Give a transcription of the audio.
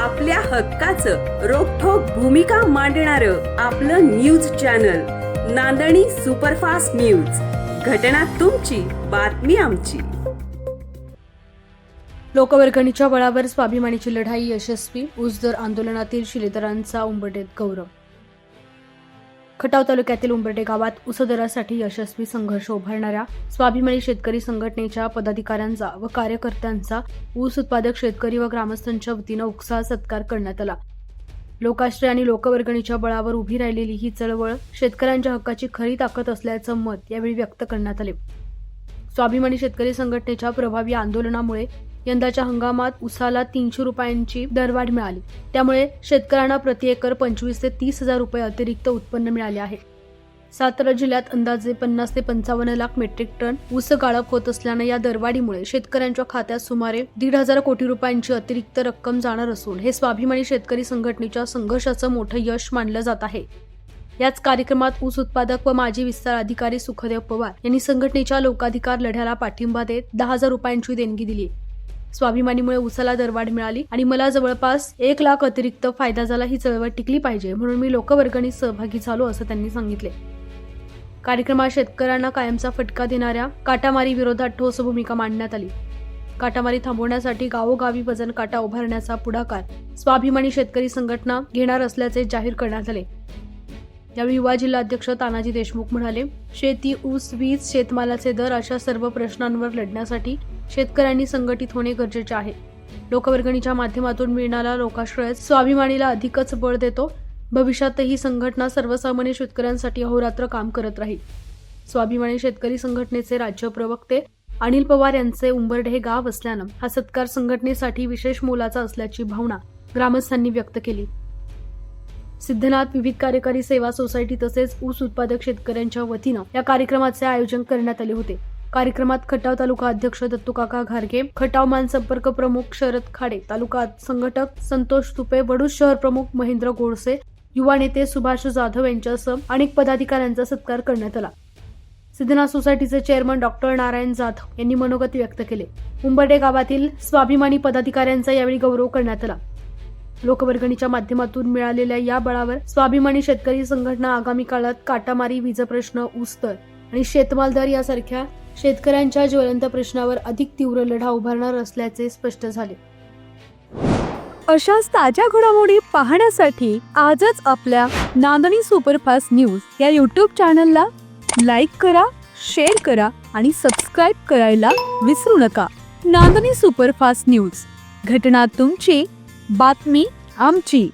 आपल्या हक्काचं रोखठोक भूमिका मांडणारं आपलं न्यूज चॅनल नांदणी सुपरफास्ट न्यूज. घटना तुमची, बातमी आमची. लोकवर्गणीच्या बळावर स्वाभिमानीची लढाई यशस्वी. ऊस दर आंदोलनातील शिलेदारांचा उंबरठ्यात गौरव. खटाव तालुक्यातील उंबरठे गावात ऊस दरासाठी यशस्वी संघर्ष उभारणाऱ्या स्वाभिमानी शेतकरी संघटनेच्या पदाधिकाऱ्यांचा व कार्यकर्त्यांचा ऊस उत्पादक शेतकरी व ग्रामस्थांच्या वतीनं उत्साह सत्कार करण्यात आला. लोकाश्रय आणि लोकवर्गणीच्या बळावर उभी राहिलेली ही चळवळ शेतकऱ्यांच्या हक्काची खरी ताकद असल्याचं मत यावेळी व्यक्त करण्यात आले. स्वाभिमानी शेतकरी संघटनेच्या प्रभावी आंदोलनामुळे यंदाच्या हंगामात ऊसाला 300 रुपयांची दरवाढ मिळाली. त्यामुळे शेतकऱ्यांना प्रति एकर 25 ते 30 हजार रुपये अतिरिक्त उत्पन्न मिळाले आहे. सातारा जिल्ह्यात अंदाजे 50 ते 55 लाख मेट्रिक टन ऊस गाळप होत असल्यानं या दरवाढीमुळे शेतकऱ्यांच्या खात्यात सुमारे 1,500 कोटी रुपयांची अतिरिक्त रक्कम जाणार असून हे स्वाभिमानी शेतकरी संघटनेच्या संघर्षाचं मोठं यश मानलं जात आहे. याच कार्यक्रमात ऊस उत्पादक व माजी विस्तार अधिकारी सुखदेव पवार यांनी संघटनेच्या लोकाधिकार लढ्याला पाठिंबा देत 10,000 रुपयांची देणगी दिली. स्वाभिमानीमुळे ऊसाला दरवाढ मिळाली आणि मला जवळपास 1 लाख अतिरिक्त फायदा झाला. ही चळवळ टिकली पाहिजे म्हणून मी लोकवर्गणीत सहभागी झालो असं त्यांनी सांगितले. कार्यक्रमात शेतकऱ्यांना कायमचा फटका देणाऱ्या काटामारी विरोधात ठोस भूमिका मांडण्यात आली. काटामारी थांबवण्यासाठी गावोगावी वजन काटा उभारण्याचा पुढाकार स्वाभिमानी शेतकरी संघटना घेणार असल्याचे जाहीर करण्यात आले. यावेळी युवा जिल्हाध्यक्ष तानाजी देशमुख म्हणाले, शेती, ऊस, वीज, शेतमालाचे दर अशा सर्व प्रश्नांवर लढण्यासाठी शेतकऱ्यांनी संघटित होणे गरजेचे आहे. लोकवर्गणीच्या माध्यमातून मिळणारा लोकाश्रय स्वाभिमानीला अधिकच बळ देतो. भविष्यातही संघटना सर्वसामान्य शेतकऱ्यांसाठी अहोरात्र काम करत राहील. स्वाभिमानी शेतकरी संघटनेचे राज्य प्रवक्ते अनिल पवार यांचे उंबरठे हे गाव असल्यानं हा सत्कार संघटनेसाठी विशेष मोलाचा असल्याची भावना ग्रामस्थांनी व्यक्त केली. सिद्धनाथ विविध कार्यकारी सेवा सोसायटी तसेच ऊस उत्पादक शेतकऱ्यांच्या वतीनं या कार्यक्रमाचे आयोजन करण्यात आले होते. कार्यक्रमात खटाव तालुका अध्यक्ष दत्तूकाका घारगे, खटाव मान संपर्क प्रमुख शरद खाडे, तालुका संघटक संतोष तुपे, वडूज शहर प्रमुख महेंद्र गोडसे, युवा नेते सुभाष जाधव यांच्यासह अनेक पदाधिकाऱ्यांचा सत्कार करण्यात आला. सिद्धनाथ सोसायटीचे चेअरमन डॉक्टर नारायण जाधव यांनी मनोगत व्यक्त केले. उंबरठे गावातील स्वाभिमानी पदाधिकाऱ्यांचा यावेळी गौरव करण्यात आला. लोकवर्गणीच्या माध्यमातून मिळालेल्या या बळावर स्वाभिमानी शेतकरी संघटना आगामी काळात काटामारी, वीज प्रश्न, ऊस दर आणि शेतमाल दर यासारख्या शेतकऱ्यांच्या ज्वलंत प्रश्नावर अधिक तीव्र लढा उभारणार असल्याचे स्पष्ट झाले. अशाच ताज्या घडामोडी पाहण्यासाठी आजच आपल्या नांदणी सुपरफास्ट न्यूज या YouTube चॅनलला लाईक करा, शेअर करा आणि सबस्क्राईब करायला विसरू नका. नांदणी सुपरफास्ट न्यूज, घटना तुमची, बातमी आमची.